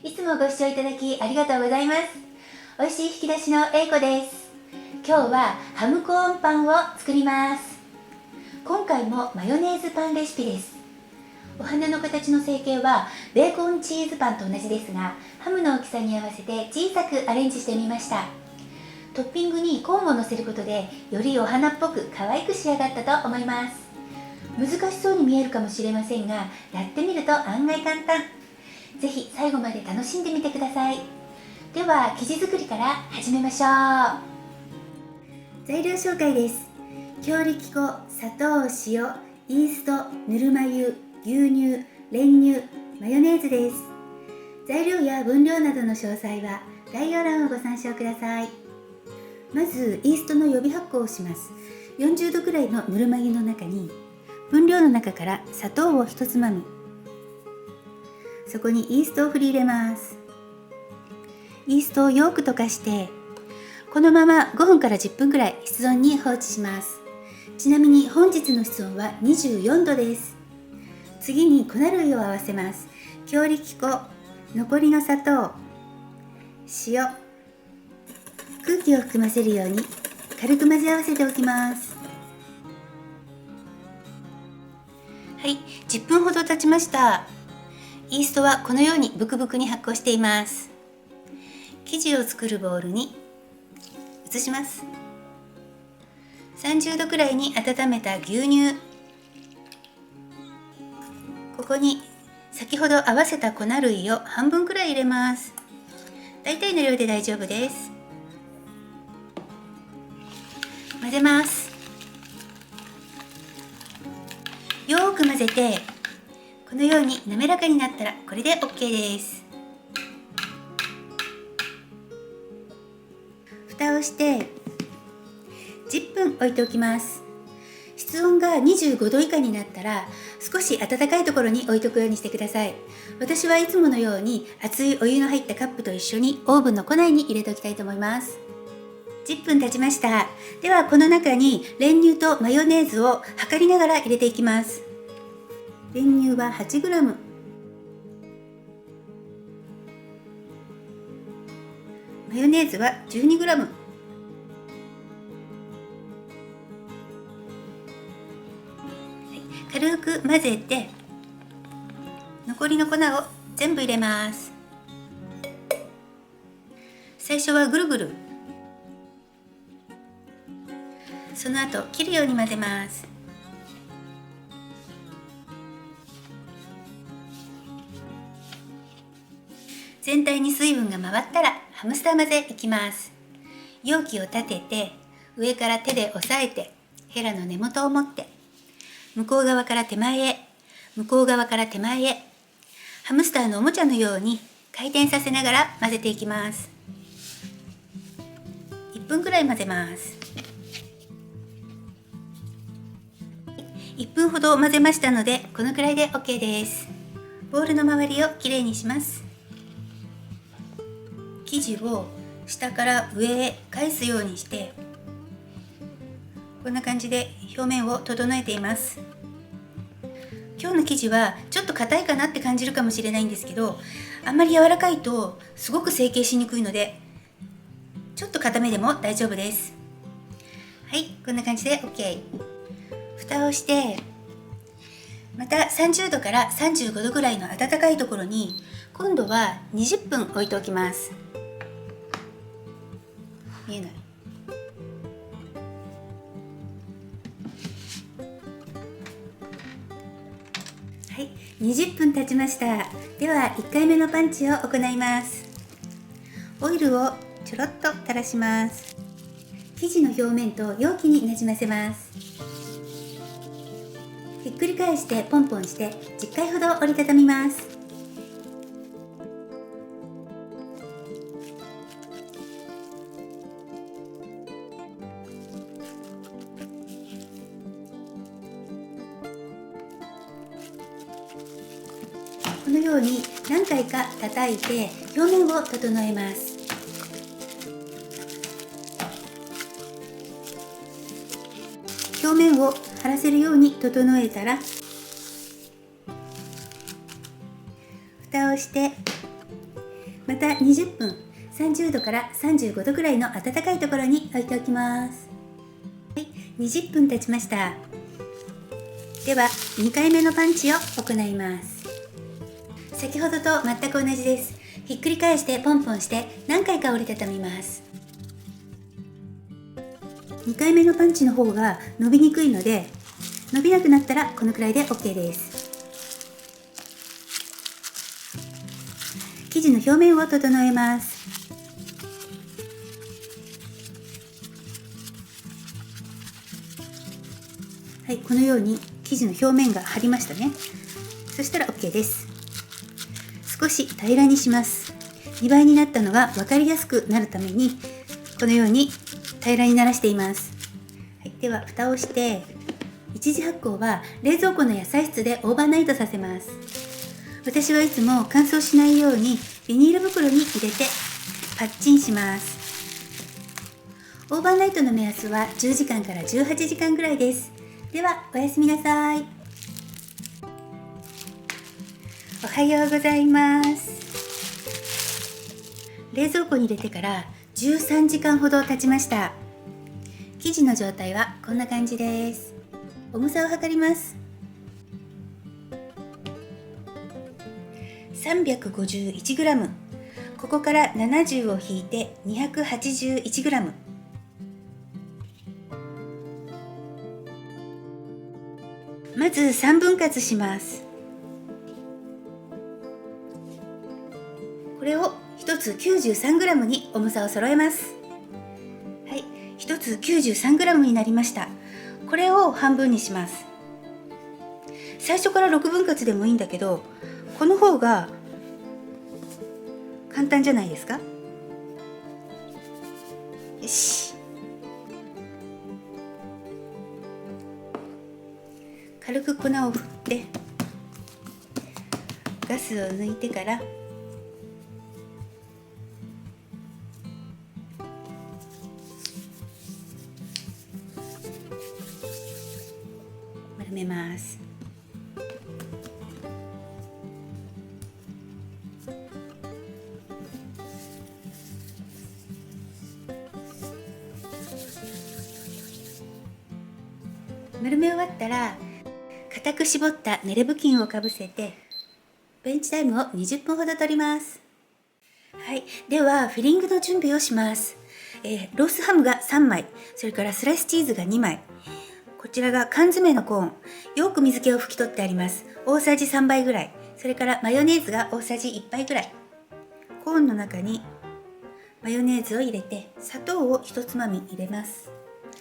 いつもご視聴いただきありがとうございます。美味しい引き出しのA子です。今日はハムコーンパンを作ります。今回もマヨネーズパンレシピです。お花の形の成形はベーコンチーズパンと同じですが、ハムの大きさに合わせて小さくアレンジしてみました。トッピングにコーンをのせることでよりお花っぽく可愛く仕上がったと思います。難しそうに見えるかもしれませんが、やってみると案外簡単。ぜひ最後まで楽しんでみてください。では生地作りから始めましょう。材料紹介です。強力粉、砂糖、塩、イースト、ぬるま湯、牛乳、練乳、マヨネーズです。材料や分量などの詳細は概要欄をご参照ください。まずイーストの予備発酵をします。40度くらいのぬるま湯の中に分量の中から砂糖を1つまみ、そこにイーストを振り入れます。イーストをよく溶かしてこのまま5分から10分くらい室温に放置します。ちなみに本日の室温は24度です。次に粉類を合わせます。強力粉、残りの砂糖、塩、空気を含ませるように軽く混ぜ合わせておきます。はい、10分ほど経ちました。イーストはこのようにブクブクに発酵しています。生地を作るボウルに移します。30度くらいに温めた牛乳、ここに先ほど合わせた粉類を半分くらい入れます。だいたいの量で大丈夫です。混ぜます。よーく混ぜて、このように滑らかになったらこれで OK です。蓋をして10分置いておきます。室温が25度以下になったら少し温かいところに置いとくようにしてください。私はいつものように熱いお湯の入ったカップと一緒にオーブンの庫内に入れておきたいと思います。10分経ちました。ではこの中に練乳とマヨネーズを量りながら入れていきます。練乳は 8g、 マヨネーズは 12g、 軽く混ぜて残りの粉を全部入れます。最初はぐるぐる、その後切るように混ぜます。全体に水分が回ったらハムスター混ぜいきます。容器を立てて上から手で押さえてヘラの根元を持って向こう側から手前へ、向こう側から手前へ、ハムスターのおもちゃのように回転させながら混ぜていきます。1分くらい混ぜます。1分ほど混ぜましたのでこのくらいで OK です。ボウルの周りをきれいにします。生地を下から上へ返すようにしてこんな感じで表面を整えています。今日の生地はちょっと硬いかなって感じるかもしれないんですけど、あんまり柔らかいとすごく成形しにくいのでちょっと硬めでも大丈夫です。はい、こんな感じで OK。 蓋をしてまた30度から35度ぐらいの温かいところに今度は20分置いておきます。見えない。はい、20分経ちました。では1回目のパンチを行います。オイルをちょろっと垂らします。生地の表面と容器になじませます。ひっくり返してポンポンして10回ほど折りたたみます。このように何回か叩いて表面を整えます。表面を張らせるように整えたら蓋をしてまた20分30度から35度くらいの暖かいところに置いておきます。はい、20分経ちました。では2回目のパンチを行います。先ほどと全く同じです。ひっくり返してポンポンして何回か折りたたみます。2回目のパンチの方が伸びにくいので、伸びなくなったらこのくらいで OK です。生地の表面を整えます。はい、このように生地の表面が張りましたね。そしたら OK です。少し平らにします。2倍になったのが分かりやすくなるためにこのように平らにならしています。はい、では蓋をして一次発酵は冷蔵庫の野菜室でオーバーナイトさせます。私はいつも乾燥しないようにビニール袋に入れてパッチンします。オーバーナイトの目安は10時間から18時間ぐらいです。ではおやすみなさい。おはようございます。冷蔵庫に入れてから13時間ほど経ちました。生地の状態はこんな感じです。重さを測ります。351g。ここから70を引いて 281g。まず3分割します。これを1つ 93g に重さを揃えます。はい、1つ 93g になりました。これを半分にします。最初から6分割でもいいんだけど、この方が簡単じゃないですか。よし。軽く粉を振ってガスを抜いてから丸めます。丸め終わったら固く絞った濡れ布巾をかぶせてベンチタイムを20分ほど取ります。はい、ではフィリングの準備をします。ロースハムが3枚、それからスライスチーズが2枚、こちらが缶詰のコーン、よく水気を拭き取ってあります。大さじ3杯ぐらい、それからマヨネーズが大さじ1杯ぐらい。コーンの中にマヨネーズを入れて砂糖を1つまみ入れます。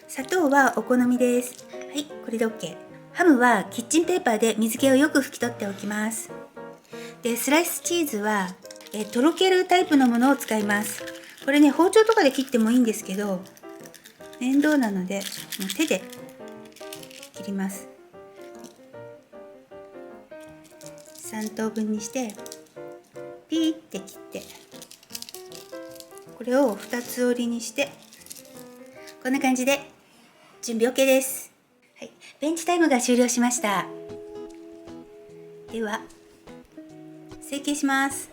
砂糖はお好みです。はい、これで OK。ハムはキッチンペーパーで水気をよく拭き取っておきます。で、スライスチーズはとろけるタイプのものを使います。これね、包丁とかで切ってもいいんですけど、面倒なのでもう手で切ります。3等分にしてピーって切って、これを2つ折りにしてこんな感じで準備 OK です。はい、ベンチタイムが終了しました。では成形します。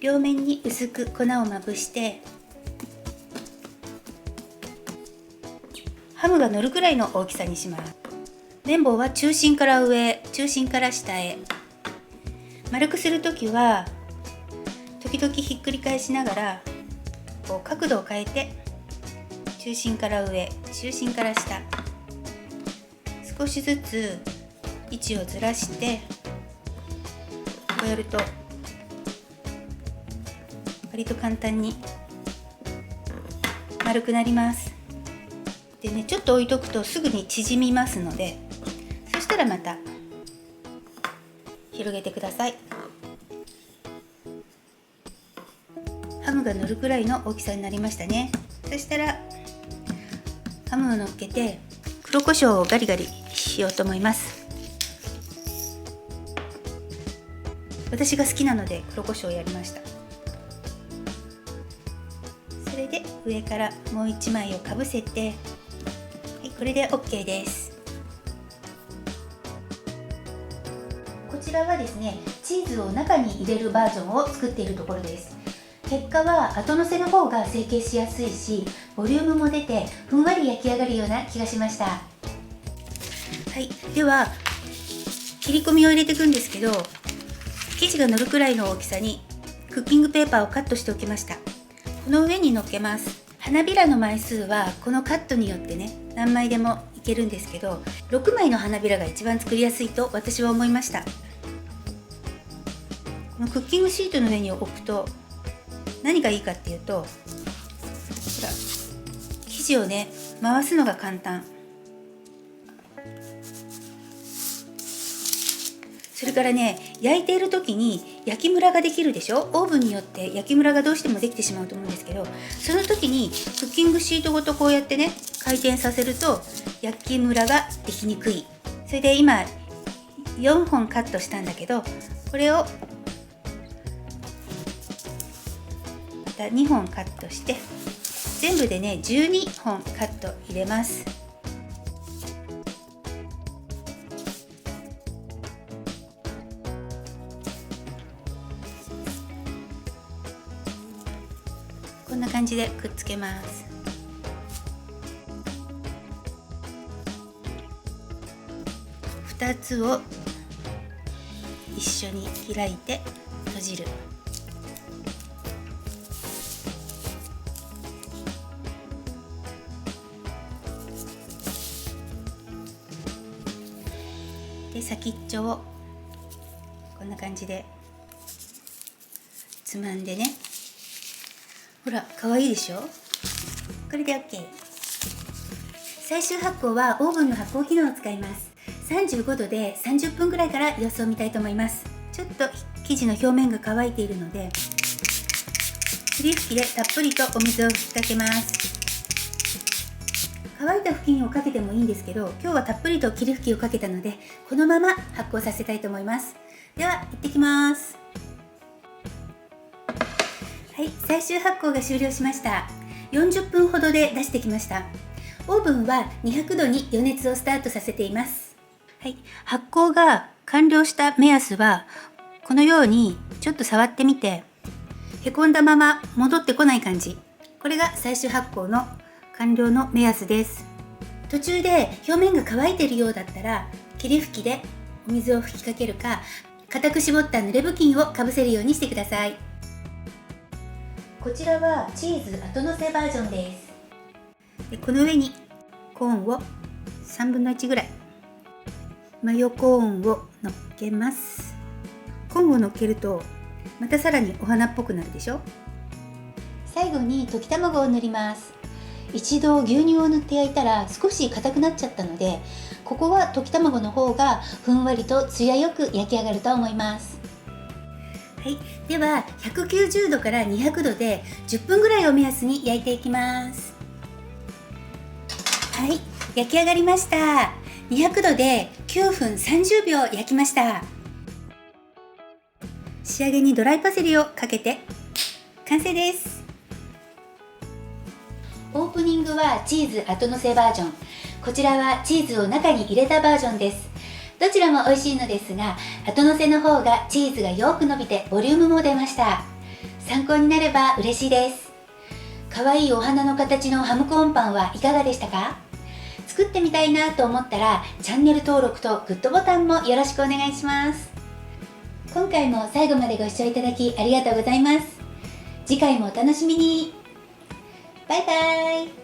両面に薄く粉をまぶしてハムが乗るくらいの大きさにします。綿棒は中心から上、中心から下へ。丸くするときは時々ひっくり返しながらこう角度を変えて、中心から上、中心から下、少しずつ位置をずらしてこうやると割と簡単に丸くなります。でね、ちょっと置いとくとすぐに縮みますので、そしたらまた広げてください。ハムが乗るくらいの大きさになりましたね。そしたらハムを乗っけて黒胡椒をガリガリしようと思います。私が好きなので黒胡椒をやりました。それで上からもう1枚をかぶせて、はい、これで OK です。ちらはですね、チーズを中に入れるバージョンを作っているところです。結果は後乗せの方が成形しやすいし、ボリュームも出てふんわり焼き上がるような気がしました。はい、では切り込みを入れていくんですけど、生地が乗るくらいの大きさにクッキングペーパーをカットしておきました。この上に乗っけます。花びらの枚数はこのカットによってね、何枚でもいけるんですけど、6枚の花びらが一番作りやすいと私は思いました。このクッキングシートの上に置くと何がいいかっていうと、ほら、生地をね回すのが簡単。それからね、焼いている時に焼きムラができるでしょ。オーブンによって焼きムラがどうしてもできてしまうと思うんですけど、その時にクッキングシートごとこうやってね回転させると焼きムラができにくい。それで今4本カットしたんだけど、これをまた2本カットして全部でね12本カット入れます。こんな感じでくっつけます。2つを一緒に開いて閉じる。で、先っちょをこんな感じでつまんでね、ほら、かわいいでしょ。これで OK。 最終発酵はオーブンの発酵機能を使います。35度で30分ぐらいから様子を見たいと思います。ちょっと生地の表面が乾いているので、霧吹きでたっぷりとお水を吹きかけます。乾いた布巾をかけてもいいんですけど、今日はたっぷりと霧吹きをかけたので、このまま発酵させたいと思います。では行ってきます。はい、最終発酵が終了しました。40分ほどで出してきました。オーブンは200度に予熱をスタートさせています。はい、発酵が完了した目安はこのようにちょっと触ってみて、へこんだまま戻ってこない感じ、これが最終発酵の完了の目安です。途中で表面が乾いているようだったら、霧吹きでお水を吹きかけるか、固く絞った濡れ布巾をかぶせるようにしてください。こちらはチーズ後乗せバージョンです。で、この上にコーンを3分の1ぐらい、マヨコーンを乗っけます。コーンを乗っけるとまたさらにお花っぽくなるでしょ。最後に溶き卵を塗ります。一度牛乳を塗って焼いたら少し硬くなっちゃったので、ここは溶き卵の方がふんわりとツヤよく焼き上がると思います。はい、では190度から200度で10分ぐらいを目安に焼いていきます。はい、焼き上がりました。200度で9分30秒焼きました。仕上げにドライパセリをかけて完成です。オープニングはチーズ後乗せバージョン、こちらはチーズを中に入れたバージョンです。どちらも美味しいのですが、後乗せの方がチーズがよく伸びてボリュームも出ました。参考になれば嬉しいです。かわいいお花の形のハムコーンパンはいかがでしたか？作ってみたいなと思ったらチャンネル登録とグッドボタンもよろしくお願いします。今回も最後までご視聴いただきありがとうございます。次回もお楽しみに。バイバイ。